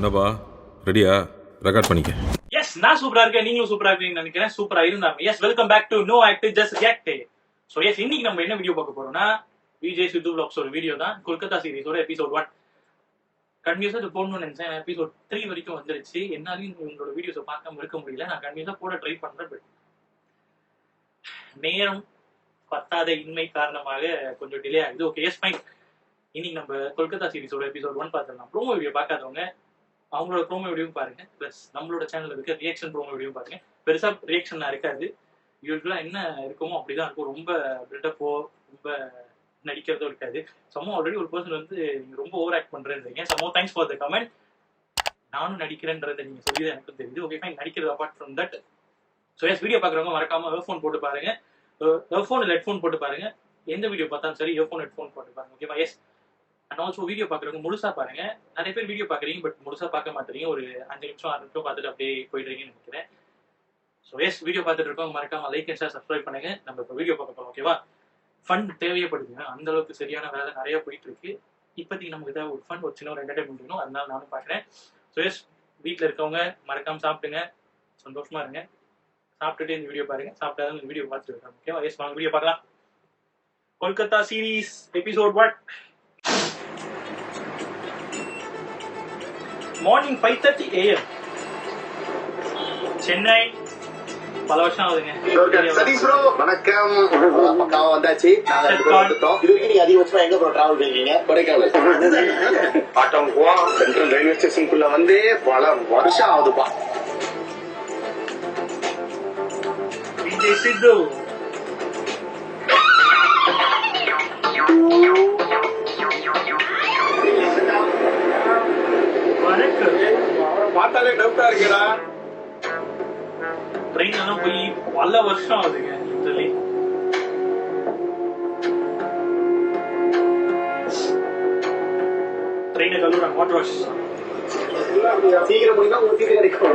என்னப்பா ரெடியா? ரெக்கார்ட் பண்ணிக்க. எஸ், நான் சூப்பரா இருக்கேன், நீங்களும் சூப்பரா இருக்கீங்கன்னு நினைக்கிறேன். சூப்பரா இருந்தாங்க. Yes, welcome back to no act just react. So yes, இன்னைக்கு நம்ம என்ன வீடியோ பார்க்க போறோம்னா விஜய் சித்து vlogs ஒரு வீடியோ தான். கொல்கத்தா சீரிஸோட எபிசோட் 1 கண்டினியூஸா இது போடணும்னு நினைச்சேன். எபிசோட் 3 வரைக்கும் வந்துருச்சு. என்னாலையும் உங்களோட வீடியோஸை பார்க்காம இருக்க முடியல. நான் கண்டினியூஸா போட ட்ரை பண்றேன். பட் நேரம் பத்தாத இன்மை காரணமாக கொஞ்சம் டிலே ஆகுது. Okay, S fine. இன்னைக்கு நம்ம கொல்கத்தா சீரிஸோட எபிசோட் 1 பார்த்துடலாம். ப்ரோமோ வீடியோ பார்க்காதவங்க அவங்களோட ப்ரோமோ வீடியோவும் பாருங்க. பிளஸ் நம்மளோட சேனல்ல இருக்க ரியாக்ஷன் ப்ரோமோ வீடியோ பாருங்க. பெருசா ரியாக்ஷன் இருக்காது. யூஸ்வலா என்ன இருக்குமோ அப்படிதான் இருக்கும். ரொம்ப பில்டப்போ ரொம்ப நடிக்கிறதோ இருக்காது. சமோ ஆல்ரெடி ஒரு பர்சன் வந்து நீங்க ரொம்ப ஓவர் ஆக்ட் பண்றேன்றீங்க. சமோ தேங்க்ஸ் ஃபார் த கமெண்ட். நானும் நடிக்கிறேன்றதை நீங்க சொல்லி தான் எனக்கு தெரியுது. ஓகே ஃபைன், நடிக்கிறது apart from that. So yes, video பார்க்குறவங்க மறக்காம இயர்ஃபோன் போட்டு பாருங்க. இயர்ஃபோன் இல்லை ஹெட்ஃபோன் போட்டு பாருங்க. எந்த வீடியோ பார்த்தாலும் சரி இயர்ஃபோன் ஹெட்ஃபோன் போட்டு பாருங்க. ஓகேவா? எஸ். அண்ட் ஆல்சோ வீடியோ பார்க்குறவங்க முழுசா பாருங்க. நிறைய பேர் வீடியோ பார்க்குறீங்க பட் முழுசா பார்க்க மாட்டேறீங்க. ஒரு 5 நிமிஷம் 6 நிமிஷம் பார்த்துட்டு அப்படியே போயிடுறீங்கன்னு நினைக்கிறேன். ஸோ எஸ், வீடியோ பார்த்துட்டு இருக்கவங்க மறக்காம லைக் அண்ட் ஷேர் சப்ஸ்கிரைப் பண்ணுங்க. நம்ம இப்போ வீடியோ பார்க்க போறோம். ஓகேவா? ஃபண்ட் தேவைப்படுதுங்க. அந்த அளவுக்கு சரியான வேலை நிறைய போயிட்டு இருக்கு. இப்போதைக்கு நமக்கு ஏதாவது ஒரு ஃபண்ட், ஒரு சின்ன ஒரு என்டர்டைன்மெண்ட் வேணும். அதனால நானும் பார்க்குறேன். ஸோ எஸ், வீட்டில் இருக்கவங்க மறக்காம சாப்பிடுங்க, சந்தோஷமா இருங்க. சாப்பிட்டுட்டு இந்த வீடியோ பாருங்க. சாப்பிட்டாதான் இந்த வீடியோ பார்த்துட்டு இருக்காங்க. ஓகேவா? எஸ், வாங்க வீடியோ பார்க்கலாம். Kolkata series episode 1. Morning 5:30 AM Chennai. பல வருஷம் ஆகுதுங்க. சதீஷ் ப்ரோ வணக்கம். பக்காவா வந்தாச்சு. நாங்க ரெண்டு பேரும் வந்துட்டோம். இது வரைக்கும் நீங்க அதிகபட்சமா எங்க ப்ரோ டிராவல் பண்ணிருக்கீங்க? கொடைக்கானல். ஆட்டோங்குவா சென்ட்ரல் ரயில்வே ஸ்டேஷனுக்குள்ள வந்து பல வருஷம் ஆகுதுப்பா. விஜய் சித்து பார்த்தாலே டவுட்டா இருக்கா? ட்ரெயின் எல்லாம் போய் பல வருஷம் ஆகுதுங்க. லிட்டரலி ட்ரெயினை கழுவுறாங்க. வாட்டர் வாஷ் சீக்கிரம் முடிந்தா உங்களுக்கு சீக்கிரம் கிடைக்கும்.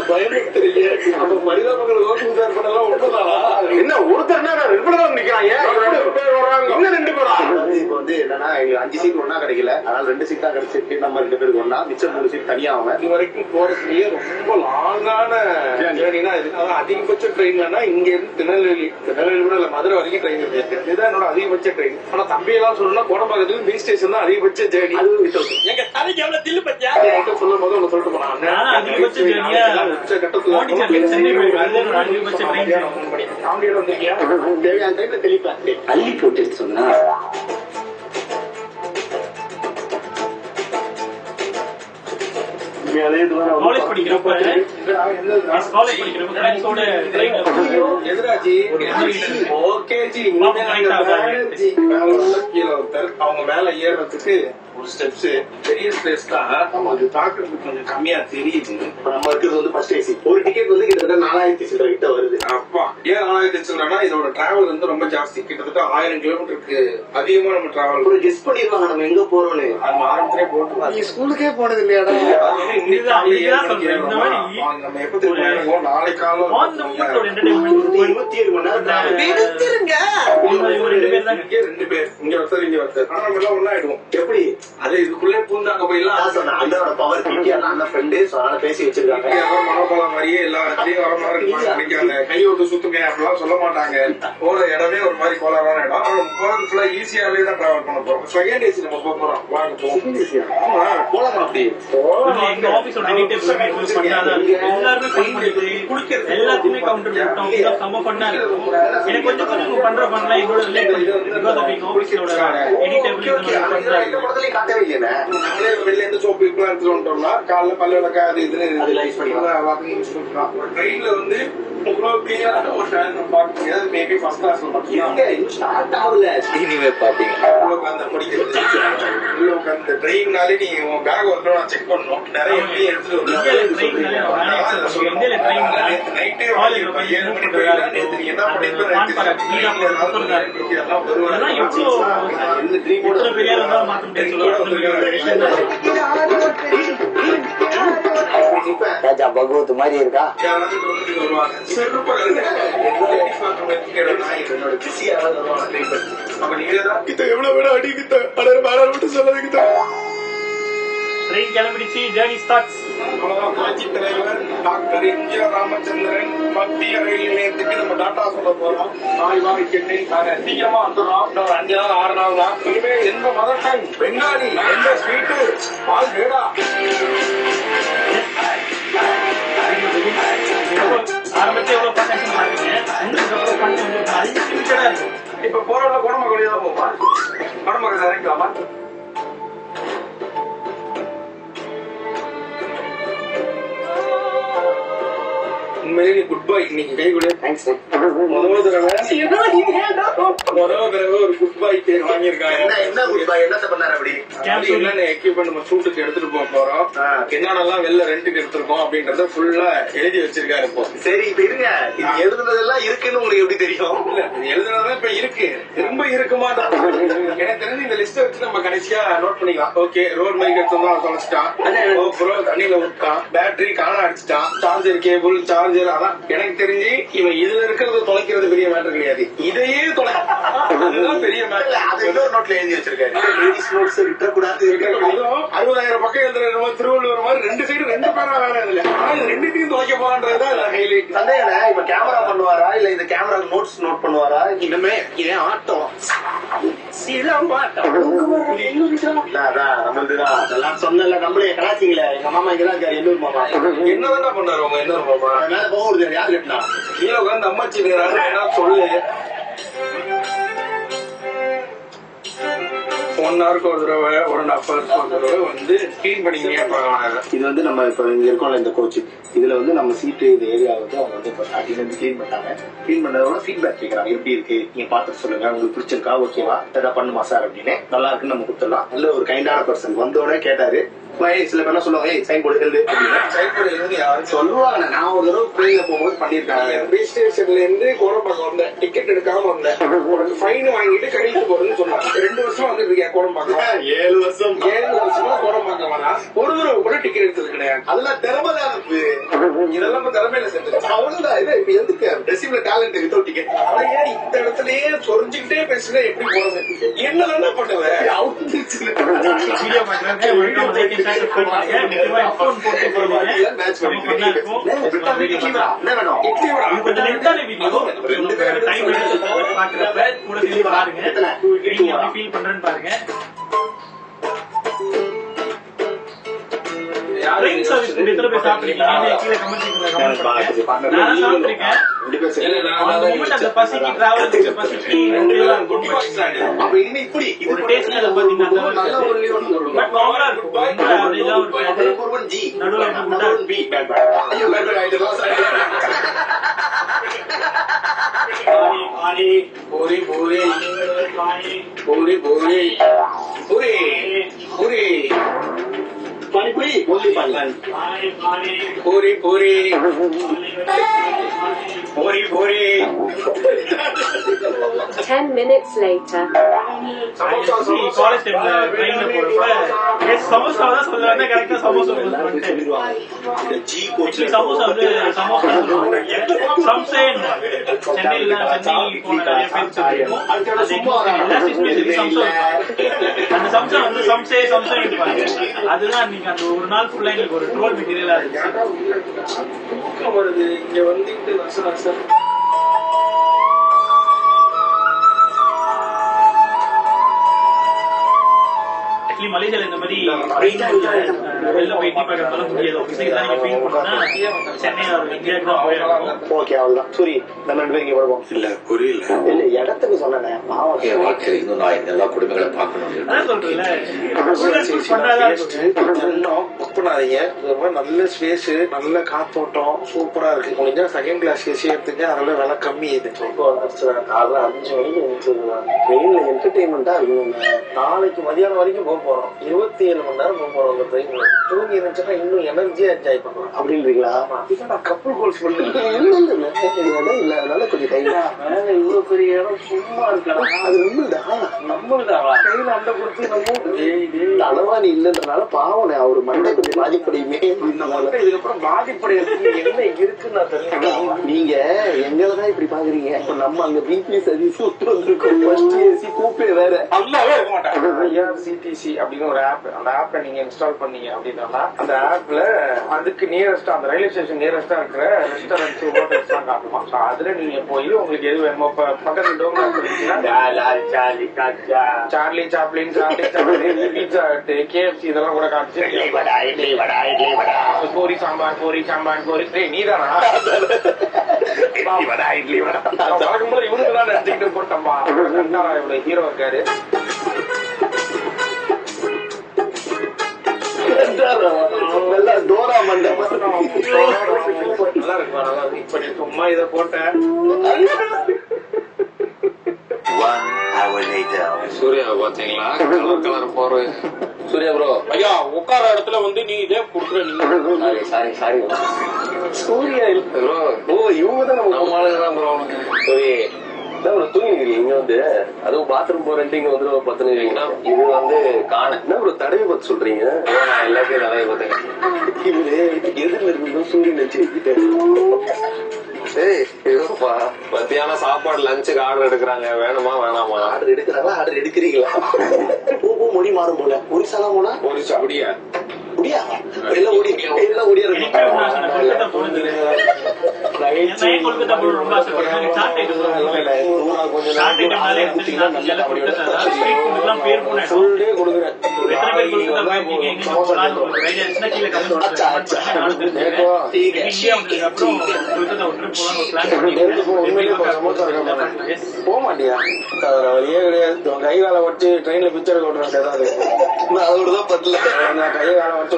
பயமுறுத்துறீங்க. அப்ப மனிதர்கள் ரோட்டு உதார் பண்ணலாம் ஒன்றுதானா? என்ன ஒருத்தர்னா 2 பேர் தான் நிக்கிறாங்க. 2 பேர் வராங்க. இன்னும் 2 பேரா? இப்ப வந்து என்னன்னா 5 சீட் ஒன்னா கிடைக்கல. அதனால 2 சீட் தான் கிடைச்சிருக்கு. நம்ம 2 பேருக்கு ஒன்னா, மிச்சம் 3 சீட் தனியா. அவங்க இது வரைக்கும் போறதுலயே ரொம்ப லாங்கான ஜேர்னினா இது. அதான் அதிகபட்ச ட்ரெயின்லன்னா இங்க இருந்து திருநெல்வேலி கூட இல்ல, மதுரை வரைக்கும் ட்ரெயின் இருக்கு. இதுதான் என்னோட அதிகபட்ச ட்ரெயின். ஆனா தம்பி எல்லாம் சொல்லணும்னா கோடம்பாக்கத்துல பீச் ஸ்டேஷன் தான் அதிகபட்ச ஜேர்னி. அது எங்க தலைக்கு எவ்வளவு தில்லு பத்தியா சொல்லும் போது ஒண்ணு சொல்லிட்டு போனாங்க. தேவையான டைம்ல தெளிப்பேன். அள்ளி போட்டு சொன்னா அவங்க மேல ஏறதுக்கு ஒரு ஸ்டெப்ஸ் பெரிய ஸ்பேஸ் தான். நம்ம அது பாக்குறதுக்கு கொஞ்சம் கம்மியா தெரியுது. நம்ம இருக்கிறது வந்து ஃபர்ஸ்ட் ஏசி. ஒரு டிக்கெட் வந்து கிட்டத்தட்ட 4000 சில்லறை கிட்ட வருது. அப்பா, ஏன் 4000 சில்லறைனா இதோட டிராவல் வந்து ரொம்ப ஜாஸ்தி. கிட்டத்தட்ட 1000 கிலோமீட்டருக்கு அதிகமா நம்ம டிராவல். ஒரு கெஸ் பண்ணிருவாங்க நம்ம எங்க போறோம்னு. அது ஆரம்பத்திலே போட்டு நீ ஸ்கூலுக்கே போனது இல்லையாடா? நம்ம எப்ப தெரியும்? நாளை காலம் 27 மணி நேரம் எடுத்துருங்க. 2 பேர் இங்க ஒருத்தர் இங்க ஒருத்தர். ஆனா நம்ம எல்லாம் ஒன்னாயிடுவோம். எப்படி அது இதுக்குள்ளே பூந்தாங்க போயிடலாம். அண்ணனோட பவர் கிட்டியான அண்ணன் ஃப்ரெண்டு அதனால பேசி வச்சிருக்காங்க. மனோபலம் மாதிரியே எல்லாத்தையும் வர மாதிரி நினைக்காங்க. கை விட்டு சுத்துங்க அப்படிலாம் சொல்ல மாட்டாங்க. போற இடமே ஒரு மாதிரி கோளாறான இடம். போறது ஃபுல்லா ஈஸியாவே தான் டிராவல் பண்ண போறோம். செகண்ட் ஏசி நம்ம போக போறோம். வாங்க போவோம். போலாம். அப்படி எங்க ஆபீஸோட டீடைல்ஸ் எல்லாத்தையுமே கவுண்டர் போட்டோம். செம்ம பண்ணா இருக்கும். எனக்கு கொஞ்சம் கொஞ்சம் பண்ற பண்ணலாம் எங்களோட ரிலேட் பண்ணிருக்கோம். பிகாஸ் ஆஃப் எங்க ஆபீஸோட எடிட்டபிள் பண்றாங்க. காட்டவே இல்லையா? நம்மளே வெளில இருந்து சோப்பு இப்பெல்லாம் எடுத்துட்டு வந்துட்டோம்னா காலைல பல்லு விளக்காது ட்ரெயின்ல வந்து மேபி ஃபர்ஸ்ட் கிளாஸ் ஸ்டார்ட் ஆகல. இனிமே பாத்தீங்க அந்த ட்ரெயின்னாலே நீ உன் பேக் ஒரு செக் பண்ணணும். நிறைய எடுத்துட்டு ராஜா பகவத் மாதிரி இருக்கா? எவ்வளவு வேணும் அடிக்கிட்ட மட்டும் சொல்லாதீங்க. ட்ரெயின் கிளம்பிடுச்சு, ஜேர்னி ஸ்டார்ட்ஸ். அவ்வளவுதான். புரட்சி தலைவர் டாக்டர் எம்ஜிஆர் ராமச்சந்திரன் மத்திய ரயில் நிலையத்துக்கு நம்ம டாட்டா சொல்ல போறோம். நாய் வாரி சென்னை சீக்கிரமா வந்துடும். இன்னும் 5 நாள் 6 நாள் தான். இனிமே எந்த மதர் டங், பெங்காலி, எந்த ஸ்வீட்டு, பால் வேடா ஆரம்பத்தில் எவ்வளோ பர்சன்ட் மாட்டீங்க, உங்களுக்கு அப்புறம் பண்ணி வந்து அன்லிமிட்டடா இருக்கும். இப்ப போறவங்க குணமகளியா தான் போப்பா. குணமகள் இறங்கலாமா? உண்மையிலே குட் பை. இன்னைக்கு கை கூட தேங்க்ஸ். முதல் தடவை ஒரு குட் பை பேர் வாங்கியிருக்காங்க. என்ன குட் பை? என்னத்த பண்ணாரு அப்படி? என்னென்ன எக்யூப்மெண்ட் நம்ம ஷூட்டுக்கு எடுத்துட்டு போக போறோம், என்னென்னலாம் வெளில ரெண்டுக்கு எடுத்திருக்கோம் அப்படின்றத ஃபுல்லா எழுதி வச்சிருக்காரு. இப்போ சரி, இப்ப இருங்க, இது எழுதுனதெல்லாம் இருக்குன்னு உங்களுக்கு எப்படி தெரியும்? இல்ல, இது எழுதுனதான் இப்ப இருக்கு. ரொம்ப இருக்குமா? எனக்கு தெரிஞ்சு இந்த லிஸ்ட் வச்சு நம்ம கடைசியா நோட் பண்ணிக்கலாம். ஓகே, ரோட் மைக் எடுத்தோம், தொலைச்சிட்டான். ப்ரோ தண்ணியில விட்டான், பேட்டரி காண அடிச்சுட்டான், சார்ஜர் கேபிள், சார்ஜர். அதான் எனக்கு தெரிஞ்சு இவன் இதுல இருக்கிறத தொலைக்கிறது பெரிய மேட்டர் கிடையாது, இதையே தொலை, அதுதான் பெரிய மேட்டர். அது இன்னொரு நோட்ல எழுதி வச்சிருக்காரு. Ladies notes விட்டக்கூடாது. 60,000 பக்கம் எழுதுற திருவள்ளுவர் மாதிரி 2 சைடு 2 பேரா வேற இதுல. ஆனா இது 2த்தையும் தொலைக்க போறான்றதுதான் ஹைலைட். சந்தேகம், இப்ப கேமரா பண்ணுவாரா இல்ல இந்த கேமரா நோட்ஸ் நோட் பண்ணுவாரா? இனிமே ஏன் ஆட்டம் அதெல்லாம் சொன்னல, நம்மளே கலாச்சிங்களே. எங்க மாமா இங்கதான் இருக்காரு, எல்லூர் மாமா. என்னதான் பண்ணாரு உங்க என்ன மாமா? மேல போகுது, யாரு கட்டினா? கீழே உட்காந்து அம்மாச்சி என்ன சொல்லு. 1 ஹவருக்கு ஒரு தடவை, 1.5 ஹவருக்கு ஒரு தடவை வந்து கிளீன் பண்ணிக்கிட்டே இருப்பாங்க. இது வந்து நம்ம இப்ப இங்க இருக்கோம்ல இந்த கோச், இதுல வந்து நம்ம சீட்டு இந்த ஏரியா வந்து அவங்க வந்து இப்போ ஸ்டார்டிங்ல இருந்து கிளீன் பண்ணாங்க. கிளீன் பண்ணதோட ஃபீட்பேக் கேட்கறாங்க, எப்படி இருக்கு, நீங்க பார்த்துட்டு சொல்லுங்க, உங்களுக்கு பிடிச்சிருக்கா, ஓகேவா, எதாவது பண்ணுமா சார் அப்படின்னு. நல்லா இருக்குன்னு நம்ம கொடுத்துடலாம். நல்ல ஒரு கைண்டான பர்சன். வந்தோட கேட்டாரு, சில பேர் சொல்லுவாங்க, சைன் போர்டு எழுது அப்படின்னு. சைன் போர்டு எழுதி யாரும் சொல்லுவாங்க. நான் ஒரு தடவை ட்ரெயின்ல போகும்போது பண்ணிருக்காங்க. பீச் ஸ்டேஷன்ல இருந்து கோடம்பாக்கம் வந்தேன், டிக்கெட் எடுக்காம வந்தேன். உனக்கு ஃபைன் வாங்கிட்டு கழித்து போறதுன்னு சொன்னாங்க. 2 வருஷமா வந்துருக்கேன் கோடம்பாக்கம். 7 வருஷமா கோடம்பாக்கம் வரா. ஒரு தடவை கூட டிக்கெட் எடுத்தது கிடையாது. அதெல்லாம் திறமைதான் இருக்கு. இதெல்லாம் இப்ப திறமையில செஞ்சு அவ்வளவுதான். இதை இப்ப எதுக்கு ரெசிப்ல டேலண்ட் வித்தவுட் டிக்கெட்? ஏன் இந்த இடத்துலயே சொரிஞ்சுக்கிட்டே பேசுனா எப்படி போறது? என்ன பண்ணுவேன்? வீடியோ பண்றேன், முக்கியமா ஹெட்போன் போட்டு போறீங்க. மேட்ச் நம்ம பண்ணா இருக்கும். என்ன வேணும்? இது கொஞ்சம் லென்த்தான வீடியோ. டைம் எடுத்து பாக்குறப்ப கூட சேர்ந்து பாருங்க, நீங்க எப்படி ஃபீல் பண்றேன்னு பாருங்க. ட்ரெயின் சர்வீஸ் எத்தனை பேர் சாப்பிட்டுருக்கீங்க கீழே கமெண்ட் செக்ஷன்ல கமெண்ட் பண்ணுங்க. நான் சாப்பிட்டுருக்கேன். அந்த மூமெண்ட், அந்த பசிக்கு டிராவல், பசிக்கு அப்ப இனிமே இப்படி ஒரு டேஸ்ட் அதை பாத்தீங்கன்னா பட் நார்மலா இருக்கும். ரொம்ப ஆவரேஜா ஒரு ஜி நடுவுல பி puri puri puri puri puri puri panipuri only pani puri puri puri puri 10 minutes later. College டைம்ல ட்ரெயின்ல போறப்ப சமோசா தான் சொல்லுவாங்க. கரெக்டா சமோசா ஜி கோச் சமோசா வந்து சமோசா சொல்லுவாங்க. சம்சேன் சென்னையில சென்னை போன நிறைய பேர் சொல்லிருக்கோம். அந்த சம்சா வந்து சம்சே சம்சே இருப்பாங்க. அதுதான் இன்னைக்கு அந்த ஒரு நாள் ஃபுல்லா எங்களுக்கு ஒரு ட்ரோல் மெட்டீரியலா இருந்துச்சு. வருது இங்க வந்துட்டு வருஷம் மலேசியால இந்த மாதிரி வெளில போய் டீ பார்க்கறதால முடியாது. பிசினஸ் தான் நீங்க ஃபீல் பண்ணா சென்னையில இந்தியாவுக்கு தான் போயிடணும். ஓகே, அவ்வளவுதான். சரி, நம்ம 2 பேரும் இங்க வருவோம். இல்ல புரியல. இல்ல இடத்துக்கு சொன்னேன். என் வாழ்க்கையில இன்னும் நான் எல்லா குடும்பங்களை பார்க்கணும். அதான் சொல்றேன்ல, நல்ல ஸ்பேஸ், நல்ல காத்தோட்டம், சூப்பரா இருக்கு. முடிஞ்சா செகண்ட் கிளாஸ் ஏசி எடுத்துங்க, அதெல்லாம் விலை கம்மி. இது காலைல 5 மணிக்கு முடிச்சிருக்காங்க. ட்ரெயின்ல என்டர்டைன்மெண்டா இருக்கணும். நாளைக்கு மதியானம் வரைக்கும் போக போறோம். 27 மணி நேரம் போக போறோம். அந்த ட்ரெயின்ல தூங்கி இருந்துச்சுன்னா இன்னும் எனர்ஜியா என்ஜாய் பண்ணுவோம். அப்படின்றீங்களா? கப்பல் கோல்ஸ் பண்ணுறேன். இல்ல அதனால கொஞ்சம் கையில இவ்வளவு பெரிய இடம் சும்மா இருக்கலாம். அது நம்மளுதான் நம்மளுதான் கையில அண்டை கொடுத்து நம்ம அளவாணி இல்லைன்றனால பாவனை அவரு மண்டை பாதிப்படையுமே. இதுக்கப்புறம் பாதிப்படையிறதுக்கு என்ன இருக்குன்னு நான் தெரிஞ்சுக்கணும். நீங்க எங்களதான் இப்படி பாக்குறீங்க. இப்ப நம்ம அங்க வீக்லி சர்வீஸ் வந்திருக்கோம். ஃபர்ஸ்ட் ஏசி கூப்பே வேற நல்லாவே இருக்க மாட்டேன். ஐஆர்சிடிசி அப்படின்னு ஒரு ஆப், அந்த ஆப்பை நீங்க இன்ஸ்டால் பண்ணீங்க அப்படின்னா அந்த ஆப்ல அதுக்கு நியரஸ்டா, அந்த ரயில்வே ஸ்டேஷன் நியரஸ்டா இருக்கிற ரெஸ்டாரண்ட்ஸ், ஹோட்டல்ஸ் எல்லாம் காட்டுமா. அதுல நீங்க போய் உங்களுக்கு எது வேணுமோ பக்கத்துல Domino's Charlie Chaplin, pizza Hut, KFC இதெல்லாம் கூட காட்டுச்சு. பூரி சாம்பார், பூரி சாம்பார், பூரி. நீதானா வழக்கம்போது இவனுக்கு தான் நினைச்சுக்கிட்டு போட்டோம்பா. இவ்வளவு ஹீரோ இருக்காரு. டோரா மண்டபம் நல்லா இருக்குமா? நல்லா இருக்கு. இப்ப நீ சும்மா இதை போட்டேன். சூர்யா பாத்தீங்களா? கலர் கலர் போற சூர்யா ப்ரோ. ஐயா உட்கார இடத்துல வந்து நீ இதே குடுக்குற. நீங்க சாரி சூர்யா ப்ரோ. ஓ இவங்க தான் நம்ம ஆளுதான் ப்ரோ. சரி தூங்கிக்கிறீங்க இங்க வந்து, அதுவும் பாத்ரூம் போறேன்ட்டு இங்க வந்து பத்துனீங்கன்னா இது வந்து காண என்ன ப்ரோ தடவை பார்த்து சொல்றீங்க? நான் எல்லாத்தையும் தடவை பார்த்தேன். இவரு எதிர்ல இருந்து சூரியன் வச்சுக்கிட்டேன். மத்தியானம் சாப்பாடு லஞ்சுக்கு ஆர்டர் எடுக்கிறாங்க. வேணுமா வேணாமா? ஆர்டர் எடுக்கிறாங்களா? ஆர்டர் எடுக்கிறீங்களா? மொழி மாறும் போல. ஒரிசாலாம் போனா ஒரிசா முடியா முடியா எல்லாம் ஓடி எல்லாம் ஓடியா இருக்கும். போக மாட்டியா? வழியே கிடையாது. கை காலை வச்சு ட்ரெயின்ல பிக்சர் ஓட்டுறேன். அதோடதான் பத்தல. கை காலை வச்சு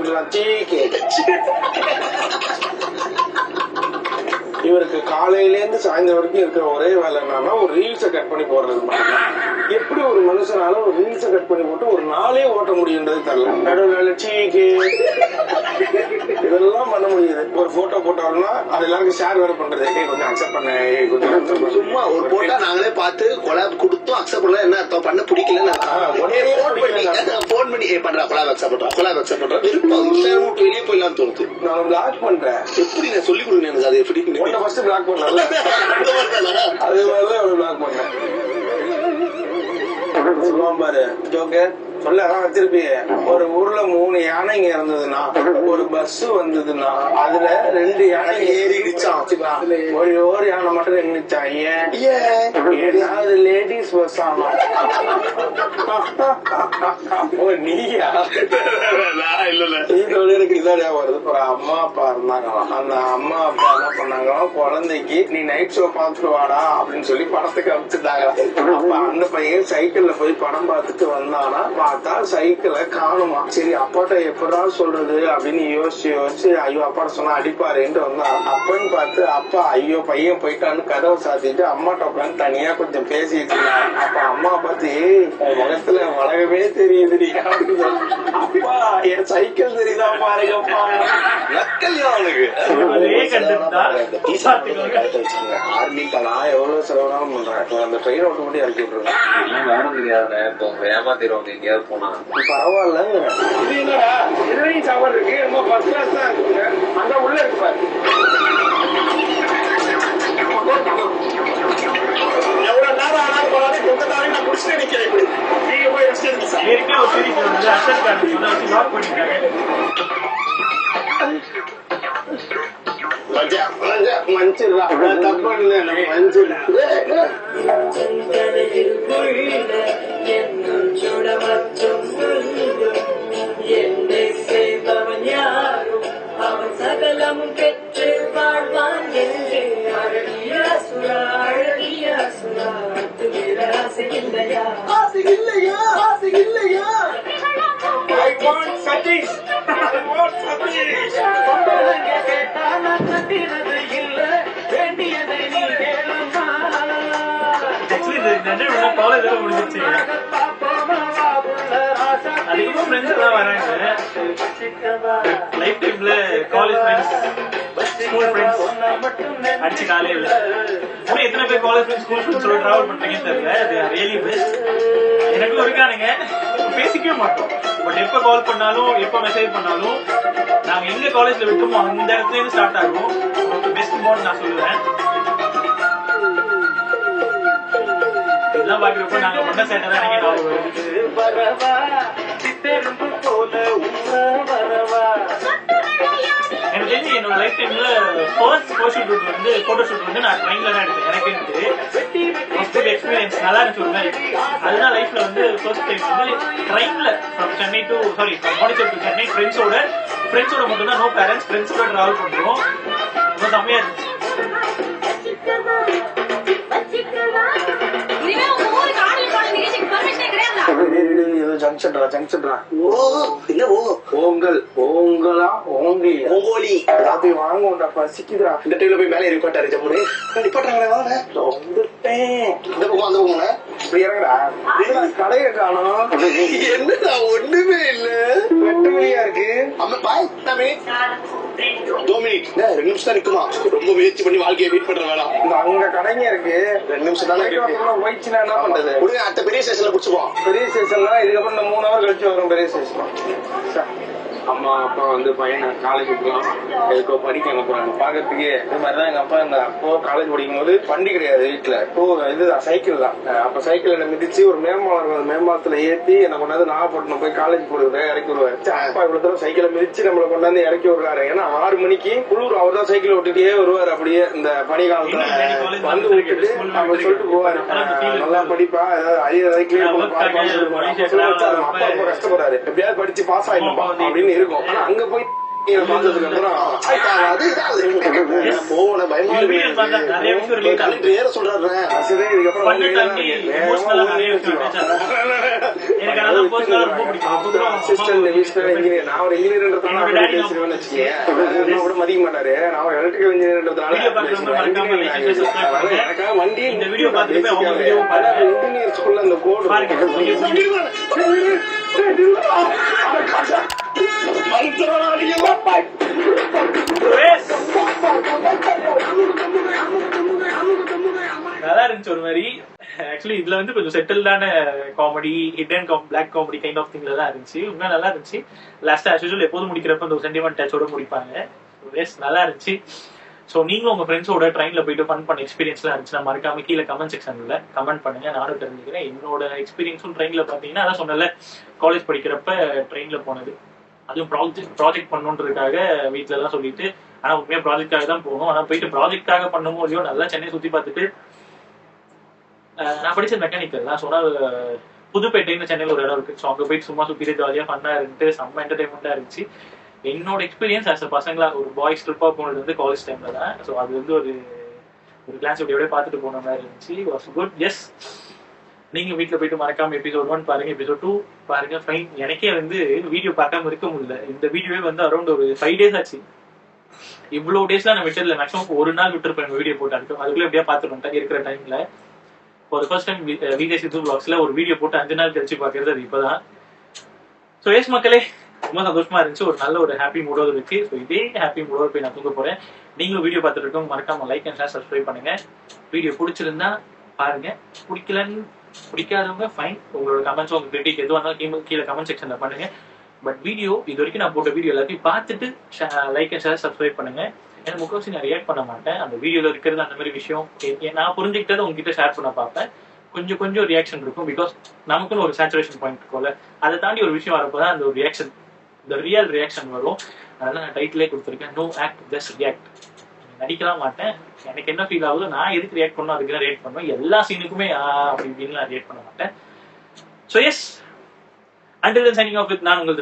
இவருக்கு காலையில இருந்து சாயந்தரம் வரைக்கும் இருக்கிற ஒரே வேலை என்னன்னா ஒரு ரீல்ஸை கட் பண்ணி போடுறது மட்டும்தான். எப்படி ஒரு மனுஷனால ஒரு ரீல்ஸை கட் பண்ணி போட்டு ஒரு நாளே ஓட்ட முடியுன்றது தெரியல. நடுவில் சீக்கு இதெல்லாம் பண்ண முடியுது. ஒரு போட்டோ போட்டோம்னா அது எல்லாருக்கும் ஷேர் வேற பண்றது. கொஞ்சம் அக்செப்ட் பண்ண, கொஞ்சம் சும்மா ஒரு போட்டோ நாங்களே பார்த்து கொலாப் கொடுத்தோம். அக்செப்ட் பண்ணல என்ன அர்த்தம்? பண்ண பிடிக்கலன்னு போன் பண்ணி பண்றா கொலாப் அக்செப்ட் பண்றா, கொலாப் அக்செப்ட் பண்றா. வெளியே போயிடலாம் தோணுது. நான் பிளாக் பண்றேன். எப்படி நான் சொல்லி கொடுங்க எனக்கு. அது எப்படி ஃபர்ஸ்ட் பிளாக் பண்ணல, அதே மாதிரிதான் பிளாக் பண்ணேன். சொல்லுவான் பாரு ஜோக்கர், சொல்ல அதான் வச்சிருப்பீங்க. ஒரு ஊர்ல 3 யானைங்க இருந்ததுன்னா, ஒரு பஸ் வந்ததுன்னா அதுல 2 யானை ஏறிடுச்சான். ஒரு யானை மட்டும் நின்னுச்சான். ஏன்? அது லேடிஸ் பஸ் ஆனா. நீயா? எனக்கு இதான் வருது. ஒரு அம்மா அப்பா இருந்தாங்களாம். அந்த அம்மா அப்பா என்ன பண்ணாங்களாம், குழந்தைக்கு நீ நைட் ஷோ பாத்துட்டு வாடா அப்படின்னு சொல்லி படத்துக்கு அனுப்பிச்சுட்டாங்க. அப்ப அந்த பையன் சைக்கிள்ல போய் படம் பார்த்துட்டு வந்தானா, பார்த்தா சைக்கிளை காணுமா. சரி அப்பாட்ட எப்படா சொல்றது அப்படின்னு யோசிச்சு ஐயோ அப்பாட்ட சொன்னா அடிப்பாருன்ட்டு வந்தா. அப்பன்னு பார்த்து அப்பா ஐயோ பையன் போயிட்டான்னு கதவை சாத்திட்டு அம்மாட்ட உட்காந்து தனியா கொஞ்சம் பேசிட்டு இருந்தாங்க. அப்ப அம்மா பார்த்து முகத்துல உலகமே தெரியுது. அப்பா என் சைக்கிள் தெரியுதா பாருங்கப்பா. அவனுக்கு நான் எவ்வளவு செலவுனாலும் பண்றேன். அந்த ட்ரெயின் ஓட்ட மட்டும் இறக்கி விட்டுருக்கேன். வேணும் தெரியாத ஏமாத்திடுவாங்க எங்கேயாவது போனா. பரவாயில்ல. இது என்னடா இதுலையும் சாப்பாடு இருக்கு. ரொம்ப ஃபர்ஸ்ட் கிளாஸ் தான் இருக்குங்க. அங்க உள்ள இருப்பாரு. எவ்வளவு நேரம் ஆனாலும் போனாலும் கொண்டாலும் நான் முடிச்சுட்டு நிக்கிறேன். இப்படி நீங்க போய் ரெஸ்ட் எடுங்க சார். ஏற்கனவே ஒரு சீரிஸ் வந்து அசல் கார்டு சொன்னா வச்சு லாக் பண்ணிட்டாங்க. மஞ்சிடா தப்பு இல்லை மஞ்சிடா. என்னை செய்தவன் யாரும் அவன் சகலமும் பெற்று வாழ்வான் என்று. அழகிய சுரா அழகிய சுரா ஆசை இல்லையா ஆசை இல்லையா ஆசை இல்லையா. I want Satish. I want Satish. கேட்டா நான் கட்டினது இல்ல வேண்டியதை நீ கேளுமா. ஆக்சுவலி இது காலேஜ்ல முடிஞ்சிச்சு. அதிகமா ஃப்ரெண்ட்ஸ் எல்லாம் வராங்க. லைஃப் டைம்ல காலேஜ் ஃப்ரெண்ட்ஸ், ஸ்கூல் ஃப்ரெண்ட்ஸ் அடிச்சு காலையில இன்னும் எத்தனை பேர் காலேஜ் ஃப்ரெண்ட்ஸ் ஸ்கூல் ஃப்ரெண்ட்ஸோட டிராவல் பண்றீங்கன்னு தெரியல. அது ரியலி பெஸ்ட். எனக்கும் இருக்கானுங்க. பேசிக்கவே மாட்டோம். பட் எப்ப கால் பண்ணாலும் எப்ப மெசேஜ் பண்ணாலும் நாங்க எங்க காலேஜ்ல விட்டோமோ அந்த இடத்துல இருந்து ஸ்டார்ட் ஆகும். பெஸ்ட் பாண்ட் நான் சொல்லுவேன். இதெல்லாம் பாக்குறப்ப நாங்க பண்ண சேட்டை தான் எனக்கு ஞாபகம் வருது. வரவா சித்தெரும்பு போல வரவா. எனக்கு தெரிஞ்சு என்னோட லைஃப் டைம்ல ஃபர்ஸ்ட் போட்டோ ஷூட் வந்து நான் ட்ரெயின்ல தான் எடுத்தேன். எனக்கு எக்ஸ்பீரியன்ஸ் நல்லா இருந்துச்சு ஒரு மாதிரி. அதுதான் லைஃப்ல வந்து ஃபர்ஸ்ட் டைம் வந்து ட்ரெயின்ல from Chennai to Pondicherry to Chennai ஃப்ரெண்ட்ஸோட மட்டும் தான். நோ பேரண்ட்ஸ், ஃப்ரெண்ட்ஸோட டிராவல் பண்றோம். ரொம்ப செம்மையா இருந்துச்சு. ஜங்ஷன்டா ஓங்கல் ஓங்கலா ஓங்கி ஓங்கோலி எல்லாத்தையும் வாங்கும்டா, பசிக்குதுடா. இந்த டைம்ல போய் மேலே இருப்பாட்டாரு ஜம்முனு நிப்பாட்டாங்களே வாங்க வந்துட்டேன். இந்த பக்கம் அந்த போங்க இப்படி இறங்குடா. கடையை காணும். என்னடா ஒண்ணுமே இல்ல வெட்டுமணியா இருக்கு. அம்மா பாய் தம்பி 2 மினிட் 2 நிமிஷம் தான் நிக்குமா? ரொம்ப முயற்சி பண்ணி வாழ்க்கையை வெயிட் பண்ற வேணாம். அங்க கடைங்க இருக்கு. 2 நிமிஷம் தானே போயிடுச்சுன்னா என்ன பண்றது? கொடுங்க, அடுத்த பெரிய ஸ்டேஷன்ல புடிச்சுப்போம். பெரிய ஸ்டேஷன்ல இதுக்கப்புறம் இந்த 3 ஹவர் கழிச்சு வரும் பெரிய ஸ்டேஷன். அம்மா அப்பா வந்து பையனை காலேஜுக்குலாம் எதுக்கோ படிக்க அனுப்புறாங்க. பாக்கிறதுக்கு இது மாதிரிதான் எங்க அப்பா இந்த அப்போ காலேஜ் படிக்கும் போது வண்டி கிடையாது வீட்டுல. இப்போ இதுதான் சைக்கிள் தான். அப்ப சைக்கிள் என்ன மிதிச்சு ஒரு மேம்பாலம் மேம்பாலத்துல ஏத்தி என்ன கொண்டாந்து நாகப்பட்டினம் போய் காலேஜ் போடுறது இறக்கி விடுவாரு. அப்பா இவ்வளவு தூரம் சைக்கிளை மிதிச்சு நம்மளை கொண்டாந்து இறக்கி விடுறாரு. ஏன்னா 6 மணிக்கு குளிர் அவர் தான் சைக்கிள் விட்டுட்டே வருவாரு. அப்படியே இந்த பனி காலத்துல வந்து விட்டுட்டு நம்ம சொல்லிட்டு போவாரு, நல்லா படிப்பா அழிய சைக்கிளே அப்பா ரொம்ப கஷ்டப்படுறாரு, எப்படியாவது படிச்சு பாஸ் ஆயிடும்பா அப்படின்னு இருக்கும். ஆனா அங்க போய் பார்த்ததுக்கு அப்புறம் போன பயமா ஏற சொல்றாரு. நான் ஒரு இன்ஜினியர்ன்றதுனால மதிக்க மாட்டாரு. நான் ஒரு எலக்ட்ரிக்கல் இன்ஜினியர்ன்றதுனால எனக்காக வண்டி இன்ஜினியர் ஸ்கூல்ல அந்த கோடு நல்லா இருந்துச்சு ஒரு மாதிரி. ஆக்சுவலி இதுல வந்து கொஞ்சம் செட்டில்டான comedy, hidden black comedy kind of திங்ல தான் இருந்துச்சு. உண்மையா நல்லா இருந்துச்சு. லாஸ்டா ஆஸ் யூசுவல் எப்போதும் முடிக்கிறப்ப அந்த சென்டிமெண்ட் டச்சோட முடிப்பாங்க. நல்லா இருந்துச்சு. ஸோ நீங்களும் உங்க ஃப்ரெண்ட்ஸோட ட்ரெயின்ல போயிட்டு ஃபன் பண்ண எக்ஸ்பீரியன்ஸ்லாம் இருந்துச்சுன்னா மறக்காம கீழே கமெண்ட் செக்ஷன்ல கமெண்ட் பண்ணுங்க. நானும் தெரிஞ்சுக்கிறேன். என்னோட எக்ஸ்பீரியன்ஸும் ட்ரெயின்ல பாத்தீங்கன்னா அதான் சொன்னல, காலேஜ் படிக்கிறப்ப ட்ரெயின்ல போனது. அதுவும் ப்ராஜெக்ட் பண்ணுன்றதுக்காக வீட்டுல எல்லாம் சொல்லிட்டு, ஆனா உண்மையா ப்ராஜெக்டாக தான் போகணும். ஆனா போயிட்டு ப்ராஜெக்டாக பண்ணமோ இல்லையோ நல்லா சென்னை சுத்தி பார்த்துட்டு, நான் படிச்ச மெக்கானிக்கல் தான். சொன்னா புதுப்பேட்டைன்னு சென்னையில் ஒரு இடம் இருக்கு. ஸோ அங்கே போயிட்டு சும்மா சுத்திட்டு ஜாலியா ஃபன்னா இருந்துட்டு செம்ம என்டர்டைன்மெண்டா இருந்துச்சு. என்னோட எக்ஸ்பீரியன்ஸ் ஆஸ் அ பசங்களா ஒரு பாய்ஸ் ட்ரிப்பா போனது வந்து காலேஜ் டைம்ல தான். ஸோ அது வந்து ஒரு கிளாஸ் எப்படியோட பார்த்துட்டு போன மாதிரி இருந்துச்சு. Was good. எஸ், நீங்க வீட்டுல போயிட்டு மறக்காம எபிசோட் 1 பாருங்க, எபிசோட் 2 பாருங்க. ஃபைன். எனக்கே வந்து வீடியோ பார்க்காம இருக்க முடியல. இந்த வீடியோவே வந்து அரௌண்ட் ஒரு 5 days ஆச்சு. இவ்வளவு டேஸ்லாம் நான் விட்டதில்ல. மேக்ஸிமம் ஒரு நாள் விட்டுருப்பேன் வீடியோ போட்டு. அதுக்குள்ள எப்படியா பார்த்துருவேன் இருக்கிற டைம்ல. ஃபார் ஃபர்ஸ்ட் டைம் விஜய் சித்து vlogsல ஒரு வீடியோ போட்டு 5 நாள் கழிச்சு பாக்குறது அது இப்பதான். ஸோ எஸ் மக்களே, ரொம்ப சந்தோஷமா இருந்துச்சு. ஒரு நல்ல ஒரு ஹாப்பி மூடோடு இருக்கு. ஸோ இதே ஹாப்பி மூடோடு போய் நான் தூங்க போறேன். நீங்களும் வீடியோ பார்த்துட்டு இருக்கோம், மறக்காம லைக் அண்ட் ஷேர் சப்ஸ்கிரைப் பண்ணுங்க. வீடியோ பிடிச்சிருந்தா பாருங்க, பிடிக்காதவங்க ஃபைன். உங்களோட கமெண்ட்ஸ் உங்க கிரிட்டிக் எதுவாக இருந்தாலும் கீழே கமெண்ட் செக்ஷன்ல பண்ணுங்க. பட் வீடியோ இது வரைக்கும் நான் போட்ட வீடியோ எல்லாத்தையும் பார்த்துட்டு லைக் அண்ட் ஷேர் சப்ஸ்கிரைப் பண்ணுங்க. ஏன்னா முக்கால்வாசி நான் ரியாக்ட் பண்ண மாட்டேன். அந்த வீடியோல இருக்கிறது அந்த மாதிரி விஷயம் நான் புரிஞ்சுக்கிட்டதை உங்ககிட்ட ஷேர் பண்ண பார்ப்பேன். கொஞ்சம் ரியாக்ஷன் இருக்கும். பிகாஸ் நமக்குன்னு ஒரு சேச்சுரேஷன் பாயிண்ட் இருக்கும்ல, அதை தாண்டி ஒரு விஷயம் வரப்போதான் அந்த ஒரு ரியாக்ஷன், இந்த ரியல் ரியாக்ஷன் வரும். அதனால நான் டைட்டிலே கொடுத்துருக்கேன், நோ ஆக்ட் ஜஸ்ட் ரியாக்ட். நடிக்கலாம் மாட்டேன். எனக்கு என்ன ஃபீல் ஆகுதோ நான் எதுக்கு ரியாக்ட் பண்ணணும் அதுக்கு தான் ரியாக்ட் பண்ணுவேன். எல்லா சீனுக்குமே அப்படி இப்படின்னு நான் ரியாக்ட் பண்ண மாட்டேன். So yes, until then signing off with நான் உங்கள்